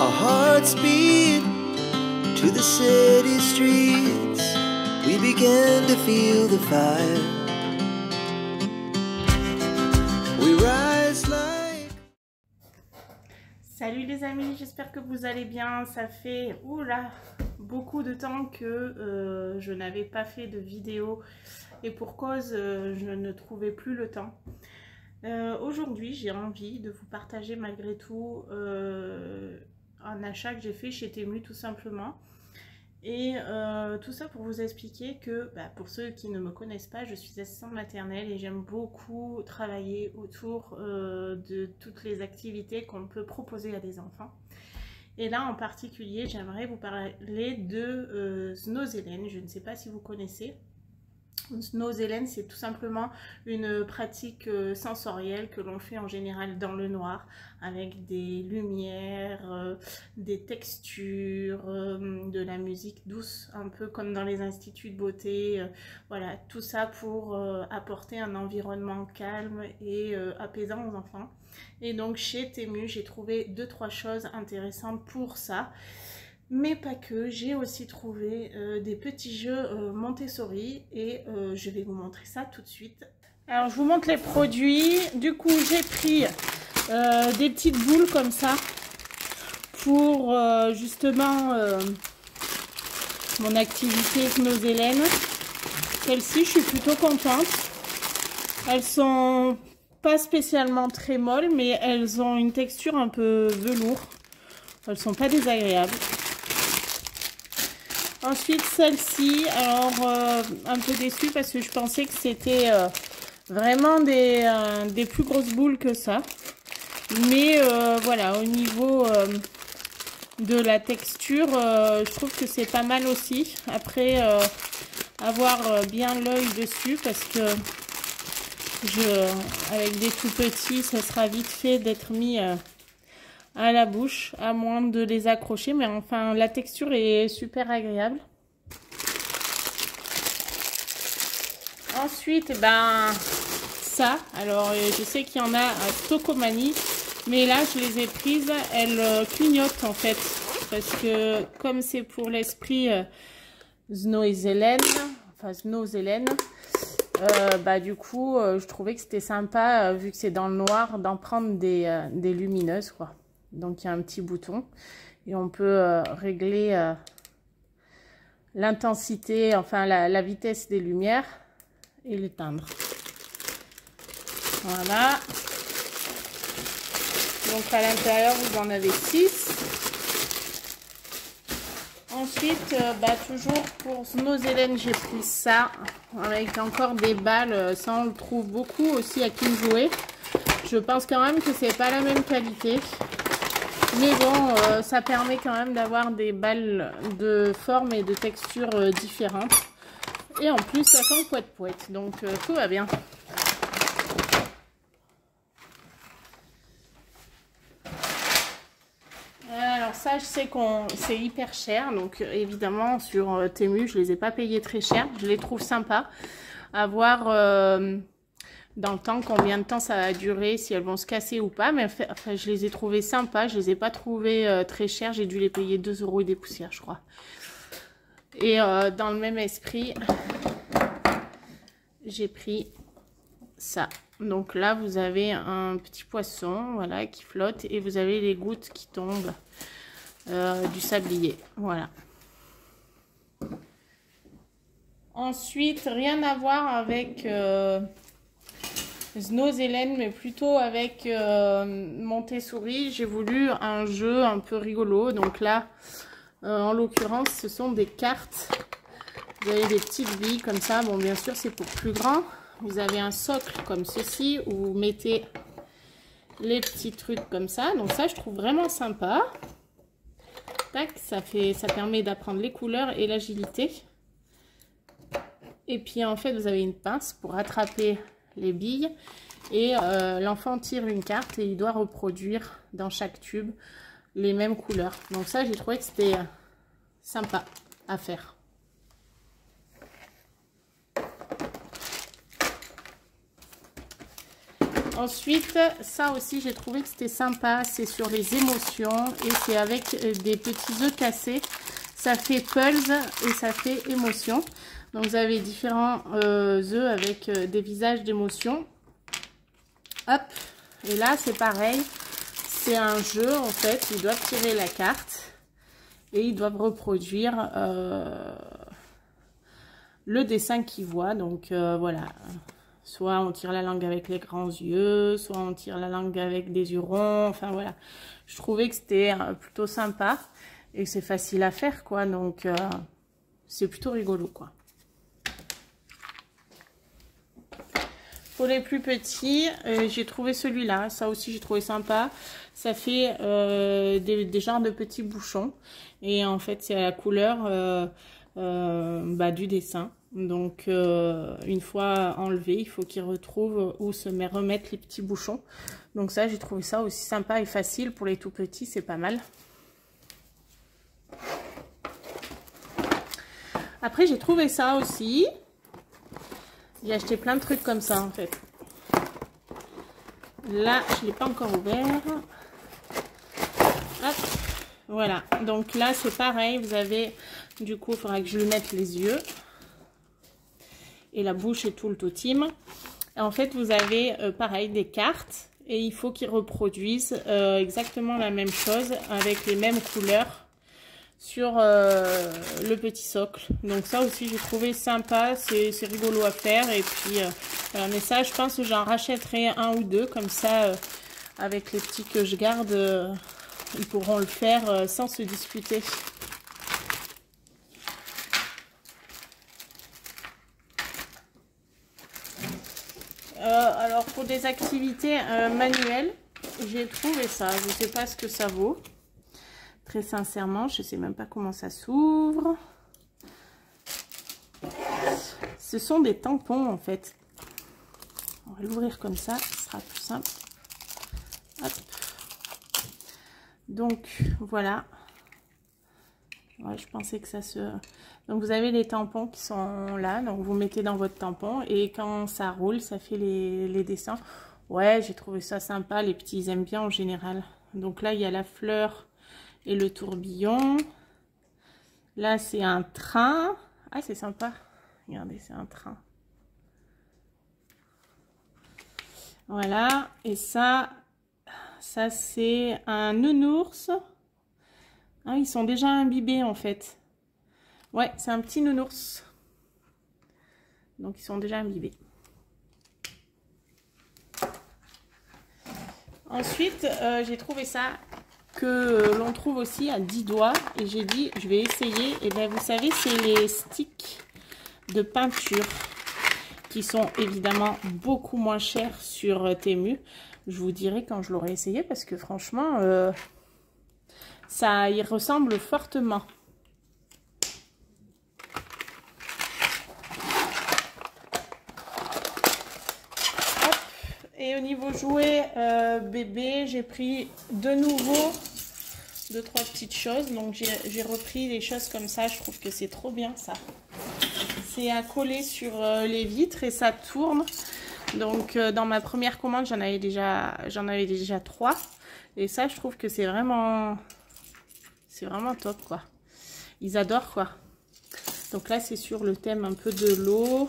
Our hearts beat to the city streets. We began to feel the fire. We rise like... Salut les amis, j'espère que vous allez bien. Ça fait beaucoup de temps que je n'avais pas fait de vidéo et pour cause je ne trouvais plus le temps. Aujourd'hui j'ai envie de vous partager malgré tout un achat que j'ai fait chez Temu tout simplement. Et tout ça pour vous expliquer que, pour ceux qui ne me connaissent pas, je suis assistante maternelle et j'aime beaucoup travailler autour de toutes les activités qu'on peut proposer à des enfants. Et là en particulier, j'aimerais vous parler de Snozellen. Je ne sais pas si vous connaissez. Snozellen, c'est tout simplement une pratique sensorielle que l'on fait en général dans le noir avec des lumières, des textures, de la musique douce, un peu comme dans les instituts de beauté. Voilà, tout ça pour apporter un environnement calme et apaisant aux enfants. Et donc chez Temu, j'ai trouvé 2-3 choses intéressantes pour ça. Mais pas que, j'ai aussi trouvé des petits jeux Montessori et je vais vous montrer ça tout de suite. Alors je vous montre les produits. Du coup j'ai pris des petites boules comme ça pour justement mon activité Snozellen. Celles-ci je suis plutôt contente. Elles sont pas spécialement très molles mais elles ont une texture un peu velours. Elles sont pas désagréables. Ensuite, celle-ci, alors un peu déçue parce que je pensais que c'était vraiment des plus grosses boules que ça. Mais voilà, au niveau de la texture, je trouve que c'est pas mal aussi. Après, avoir bien l'œil dessus parce que avec des tout petits, ça sera vite fait d'être mis... à la bouche, à moins de les accrocher, mais enfin la texture est super agréable. Ensuite, ça, alors je sais qu'il y en a à Stocomanie, mais là je les ai prises, elles clignotent en fait, parce que comme c'est pour l'esprit Snozellen, du coup je trouvais que c'était sympa, vu que c'est dans le noir, d'en prendre des lumineuses quoi. Donc il y a un petit bouton et on peut régler l'intensité, enfin la vitesse des lumières et l'éteindre. Voilà. Donc à l'intérieur vous en avez 6. Ensuite, toujours pour Snozellen, j'ai pris ça avec encore des balles. Ça on le trouve beaucoup aussi à King Jouet. Je pense quand même que c'est pas la même qualité. Mais bon, ça permet quand même d'avoir des balles de forme et de texture différentes. Et en plus, ça sent poète-poète. Donc, tout va bien. Alors ça, je sais qu'on c'est hyper cher. Donc, évidemment, sur Temu, je les ai pas payés très cher. Je les trouve sympas. À voir... dans le temps, combien de temps ça va durer, si elles vont se casser ou pas. Mais enfin, je les ai trouvées sympas, je les ai pas trouvées très chères. J'ai dû les payer 2 € et des poussières, je crois. Et dans le même esprit, j'ai pris ça. Donc là, vous avez un petit poisson, voilà, qui flotte. Et vous avez les gouttes qui tombent du sablier. Voilà. Ensuite, rien à voir avec... Snozellen, mais plutôt avec Montessori. J'ai voulu un jeu un peu rigolo. Donc là, en l'occurrence, ce sont des cartes. Vous avez des petites billes comme ça. Bon, bien sûr, c'est pour plus grand. Vous avez un socle comme ceci où vous mettez les petits trucs comme ça. Donc ça, je trouve vraiment sympa. Tac, ça permet d'apprendre les couleurs et l'agilité. Et puis en fait, vous avez une pince pour attraper les billes et l'enfant tire une carte et il doit reproduire dans chaque tube les mêmes couleurs. Donc ça, j'ai trouvé que c'était sympa à faire. Ensuite, ça aussi, j'ai trouvé que c'était sympa. C'est sur les émotions et c'est avec des petits œufs cassés. Ça fait pulse et ça fait émotion. Donc, vous avez différents œufs avec des visages d'émotions. Hop. Et là, c'est pareil. C'est un jeu, en fait. Ils doivent tirer la carte et ils doivent reproduire le dessin qu'ils voient. Donc, voilà. Soit on tire la langue avec les grands yeux, soit on tire la langue avec des yeux ronds. Enfin, voilà. Je trouvais que c'était plutôt sympa et que c'est facile à faire, quoi. Donc, c'est plutôt rigolo, quoi. Pour les plus petits, j'ai trouvé celui-là. Ça aussi, j'ai trouvé sympa. Ça fait des genres de petits bouchons. Et en fait, c'est à la couleur du dessin. Donc, une fois enlevé, il faut qu'ils retrouvent où se remettre les petits bouchons. Donc ça, j'ai trouvé ça aussi sympa et facile. Pour les tout petits, c'est pas mal. Après, j'ai trouvé ça aussi. J'ai acheté plein de trucs comme ça, en fait. Là, je ne l'ai pas encore ouvert. Hop. Voilà. Donc là, c'est pareil. Vous avez, du coup, il faudra que je lui mette les yeux. Et la bouche et tout le totem. Et en fait, vous avez, pareil, des cartes. Et il faut qu'ils reproduisent exactement la même chose avec les mêmes couleurs sur le petit socle. Donc ça aussi j'ai trouvé sympa, c'est rigolo à faire. Et puis voilà, mais ça je pense que j'en rachèterai un ou deux comme ça avec les petits que je garde, ils pourront le faire sans se disputer. Alors pour des activités manuelles, j'ai trouvé ça, je ne sais pas ce que ça vaut. Très sincèrement, je ne sais même pas comment ça s'ouvre. Ce sont des tampons en fait. On va l'ouvrir comme ça, ce sera plus simple. Hop. Donc voilà. Ouais, je pensais que ça se... Donc vous avez les tampons qui sont là. Donc vous mettez dans votre tampon et quand ça roule, ça fait les dessins. Ouais, j'ai trouvé ça sympa. Les petits, ils aiment bien en général. Donc là, il y a la fleur et le tourbillon. Là, c'est un train. Ah, c'est sympa. Regardez, c'est un train. Voilà. Et ça c'est un nounours. Ah, ils sont déjà imbibés, en fait. Ouais, c'est un petit nounours. Donc, ils sont déjà imbibés. Ensuite, j'ai trouvé ça que l'on trouve aussi à 10 doigts et j'ai dit je vais essayer. Et bien vous savez, c'est les sticks de peinture qui sont évidemment beaucoup moins chers sur Temu. Je vous dirai quand je l'aurai essayé parce que franchement ça y ressemble fortement. Hop. Et au niveau jouets bébé, j'ai pris de nouveau 2-3 petites choses. Donc j'ai repris des choses comme ça. Je trouve que c'est trop bien ça. C'est à coller sur les vitres et ça tourne. Donc dans ma première commande, j'en avais déjà 3. Et ça, je trouve que c'est vraiment top quoi. Ils adorent quoi. Donc là, c'est sur le thème un peu de l'eau.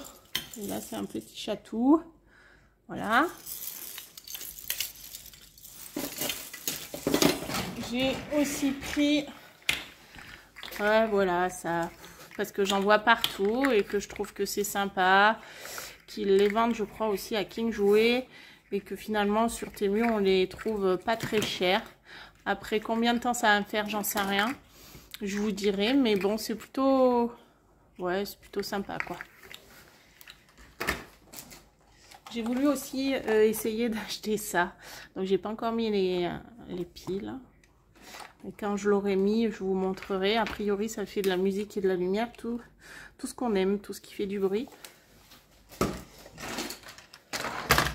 Et là, c'est un petit chatou. Voilà. J'ai aussi pris, ouais, voilà, ça, parce que j'en vois partout et que je trouve que c'est sympa, qu'ils les vendent, je crois, aussi à King Jouet et que finalement sur Temu, on les trouve pas très chers. Après, combien de temps ça va me faire, j'en sais rien. Je vous dirai, mais bon, c'est plutôt, ouais, c'est plutôt sympa, quoi. J'ai voulu aussi essayer d'acheter ça. Donc, j'ai pas encore mis les piles. Et quand je l'aurai mis, je vous montrerai. A priori, ça fait de la musique et de la lumière. Tout ce qu'on aime, tout ce qui fait du bruit.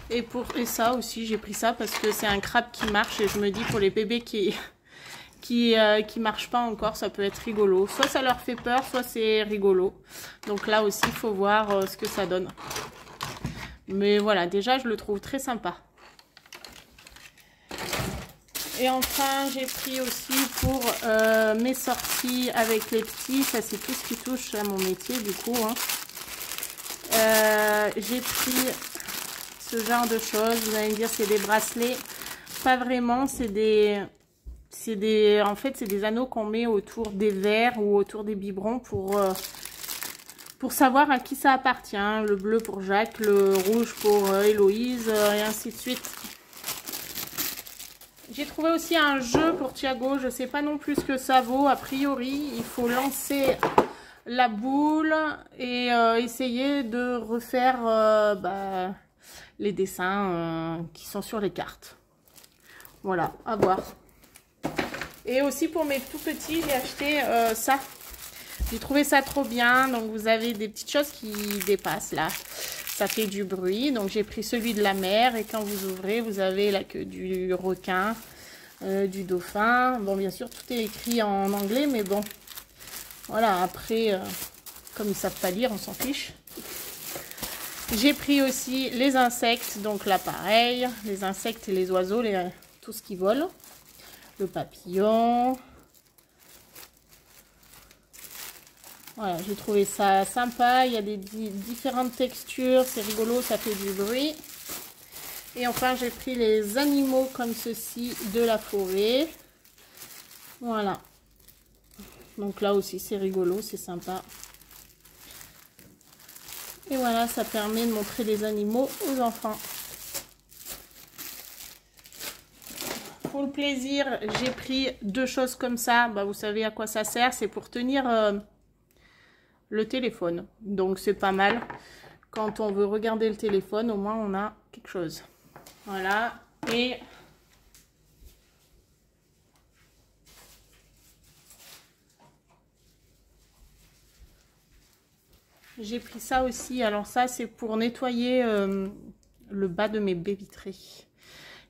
Et ça aussi, j'ai pris ça parce que c'est un crabe qui marche. Et je me dis, pour les bébés qui marchent pas encore, ça peut être rigolo. Soit ça leur fait peur, soit c'est rigolo. Donc là aussi, il faut voir ce que ça donne. Mais voilà, déjà, je le trouve très sympa. Et enfin, j'ai pris aussi pour mes sorties avec les petits. Ça, c'est tout ce qui touche à mon métier, du coup. Hein. J'ai pris ce genre de choses. Vous allez me dire, c'est des bracelets. Pas vraiment, en fait, c'est des anneaux qu'on met autour des verres ou autour des biberons pour savoir à qui ça appartient. Le bleu pour Jacques, le rouge pour Héloïse, et ainsi de suite. J'ai trouvé aussi un jeu pour Thiago. Je ne sais pas non plus ce que ça vaut. A priori, il faut lancer la boule et essayer de refaire les dessins qui sont sur les cartes. Voilà, à voir. Et aussi pour mes tout petits, j'ai acheté ça. J'ai trouvé ça trop bien. Donc vous avez des petites choses qui dépassent là. Ça fait du bruit. Donc j'ai pris celui de la mer. Et quand vous ouvrez, vous avez la queue du requin, du dauphin. Bon, bien sûr, tout est écrit en anglais. Mais bon, voilà. Après, comme ils ne savent pas lire, on s'en fiche. J'ai pris aussi les insectes. Donc là, pareil. Les insectes et les oiseaux, tout ce qui vole. Le papillon. Voilà, j'ai trouvé ça sympa. Il y a des différentes textures. C'est rigolo, ça fait du bruit. Et enfin, j'ai pris les animaux comme ceci de la forêt. Voilà. Donc là aussi, c'est rigolo, c'est sympa. Et voilà, ça permet de montrer les animaux aux enfants. Pour le plaisir, j'ai pris deux choses comme ça. Bah, vous savez à quoi ça sert. C'est pour tenir le téléphone. Donc, c'est pas mal. Quand on veut regarder le téléphone, au moins, on a quelque chose. Voilà. Et j'ai pris ça aussi. Alors ça, c'est pour nettoyer le bas de mes baies vitrées.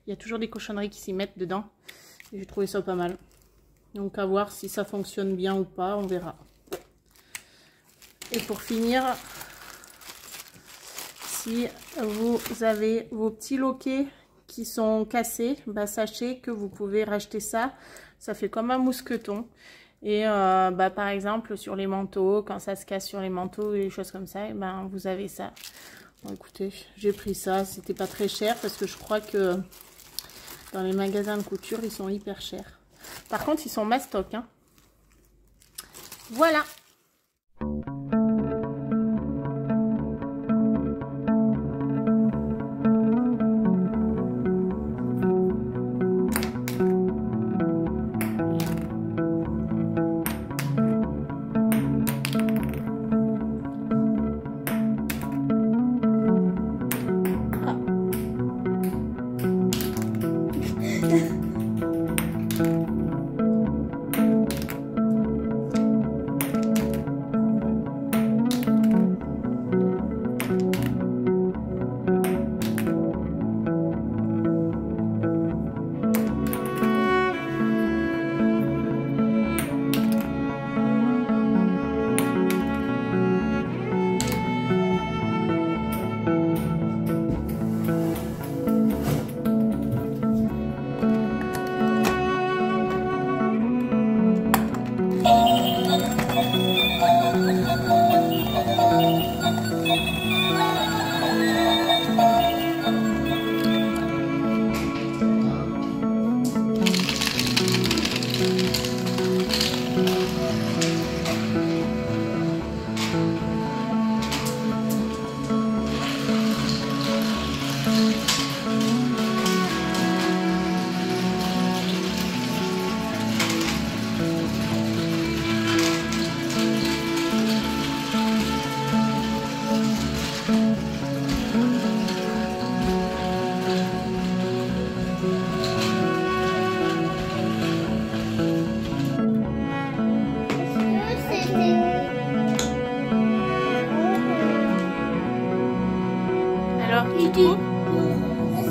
Il y a toujours des cochonneries qui s'y mettent dedans. J'ai trouvé ça pas mal. Donc à voir si ça fonctionne bien ou pas, on verra. Et pour finir, si vous avez vos petits loquets qui sont cassés, bah sachez que vous pouvez racheter ça. Ça fait comme un mousqueton. Et par exemple sur les manteaux, quand ça se casse sur les manteaux et des choses comme ça, et ben vous avez ça. Bon, écoutez, j'ai pris ça, c'était pas très cher parce que je crois que dans les magasins de couture, ils sont hyper chers. Par contre, ils sont mastoc, hein. Voilà.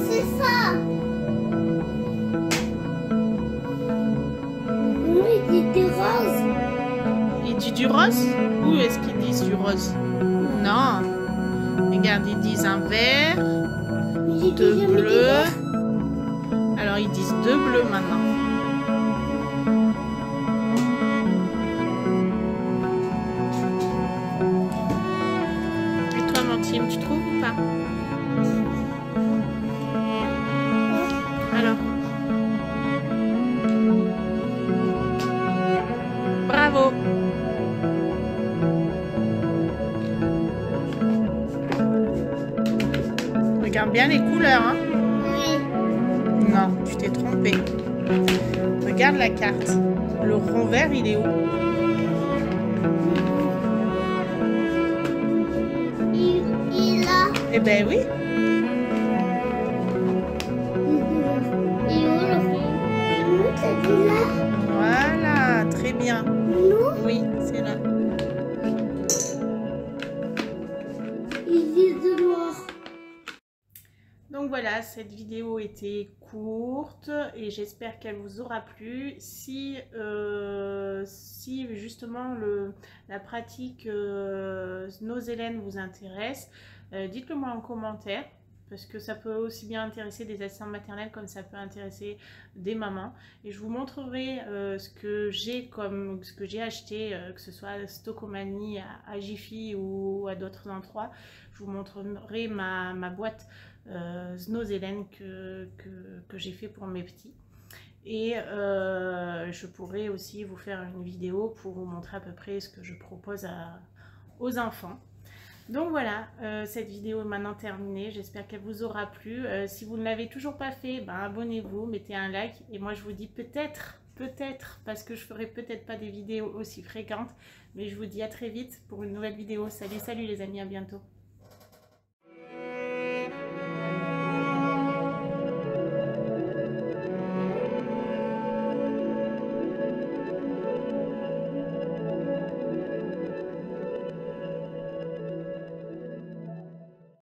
C'est ça. Oui, il dit du rose. Il dit du rose? Où est-ce qu'ils disent du rose? Non. Regarde, ils disent un vert, deux bleus. Alors ils disent deux bleus maintenant. bien les couleurs, hein? Oui. Non, tu t'es trompé. Regarde la carte. Le rond vert, il est où? Il a. Eh ben oui. Et où le rond? Nous, t'as dit là? Voilà, très bien. Nous? Oui, c'est là. Il dit de noir. Donc voilà, cette vidéo était courte et j'espère qu'elle vous aura plu. Si justement la pratique Snows-Hélène vous intéresse, dites-le moi en commentaire. Parce que ça peut aussi bien intéresser des assistantes maternelles comme ça peut intéresser des mamans. Et je vous montrerai ce que j'ai acheté, que ce soit à Stockomanie, à Jiffy ou à d'autres endroits. Je vous montrerai ma boîte Snows-Hélène que j'ai fait pour mes petits. Et je pourrai aussi vous faire une vidéo pour vous montrer à peu près ce que je propose aux enfants. Donc voilà, cette vidéo est maintenant terminée, j'espère qu'elle vous aura plu. Si vous ne l'avez toujours pas fait, ben, abonnez-vous, mettez un like. Et moi je vous dis peut-être, parce que je ferai peut-être pas des vidéos aussi fréquentes, mais je vous dis à très vite pour une nouvelle vidéo. Salut les amis, à bientôt.